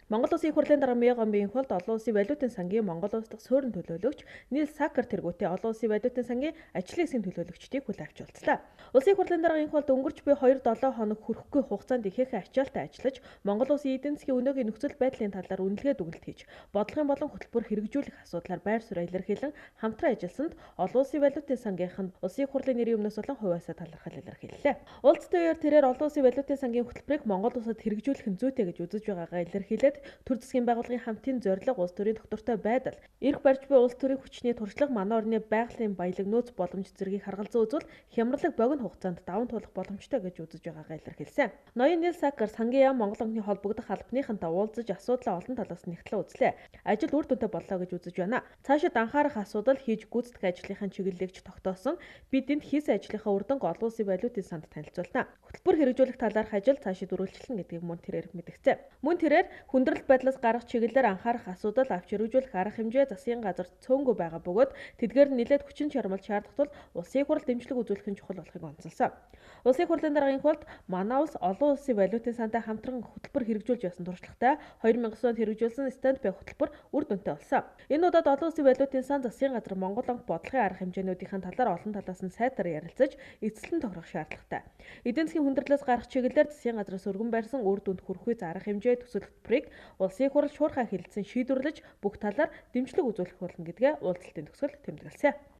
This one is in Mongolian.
Монгол Улсын их хурлын дараа Мянган биеийн хулд олон улсын валютын сангийн Монгол улс дахь суурин төлөөлөгч Нил Сакер тэргүүтээ олон улсын валютын сангийн ажлын хэсгийн төлөөлөгчдийг хүл авч уулзлаа. Улсын их хурлын дараагийн хулд өнгөрч буй 2-7 хоног хүрэхгүй хугацаанд ихээхэн ачаалтаа ажиллаж, Монгол улсын эдийн засгийн өнөөгийн нөхцөл байдлын талаар үнэлгээ дүгнэлт хийж, бодлогын болон хөтөлбөр хэрэгжүүлэх асуудлаар байр суурь илэрхийлэн хамтран ажилласанд олон улсын валютын сангийнхан улсын их хурлын нэрийн өмнөөс болон хуваасаа талархал илэрхийллээ. Уулзалтын үеэр тэрээр олон улсын валютын сангийн хөтөлбөрийг Монгол улсад хэрэгжүүлэх нь зүйтэй гэж үзэж байгаагаа илэрхийлээд төр засгийн байгууллагын хамтын зорилго, улс төрийн доктортой байдал, эрх барьж буй улс төрийн хүчний туршлага, манай орны байгалийн баялаг нөөц боломж зэргийг харгалзан үзвэл хямралаг богино хугацаанд даван туулах боломжтой гэж үзэж байгаагаа илэрхийлсэн. Ноён Нил Сакер сангийн яам Монгол онцны холбогдох албаныхантай уулзаж асуудлаа олон талаас нэгтлэн үзлээ. Ажил үр дүнтэй боллоо гэж үзэж байна. Цаашид анхаарах асуудал хийж гүйцэтгэх ажлынхаа чиглэлийг тогтоосон. Бид энд хийсэн ажлынхаа үр дүнг олон улсын валютын санд танилцуулна. Хөтөлбөр хэрэгжүүлэх талаарх ажил цаашид үргэлжлэнэ гэдгийг мөн тэрээр мэдгцээ. Мөн тэрээр хүндрэлт байдлаас гарах чиглэлээр анхаарах асуудал авч хэрэгжүүлэх арга хэмжээ засгийн газарт цөөнгүй байгаа бөгөөд тэдгээр нь нэлээд хүчин чармайлт шаардах тул улсын их хурл дэмжлэг үзүүлэх нь чухал болохыг онцолсон. Улсын их хурлын дараагийн хулд манай улс олон улсын валютын сантай хамтран хөтөлбөр хэрэгжүүлж байсан туршлагатай 2009 онд хэрэгжүүлсэн стандбай хөтөлбөр үр дүнтэй болсон. Энэ удаад олон улсын валютын сан засгийн газар Монгол онц бодлогын арга хэмжээнүүдийн талаар олон талаас нь сайтар ярилцаж эзэслэн тохирох шаардлагатай. Эдийн засгийн хүндрэлээс гарах чиглэлээр засгийн газраас өргөн барьсан үр дүнд хүрэх үе арга хэмжээ төсөл хөтөлбөрийг улсын их хурл шуурхай хэлэлцэн шийдвэрлэж бүх талаар дэмжлэг үзүүлэх болно гэдгээ уулзалтын төгсгөл тэмдэглэсэн.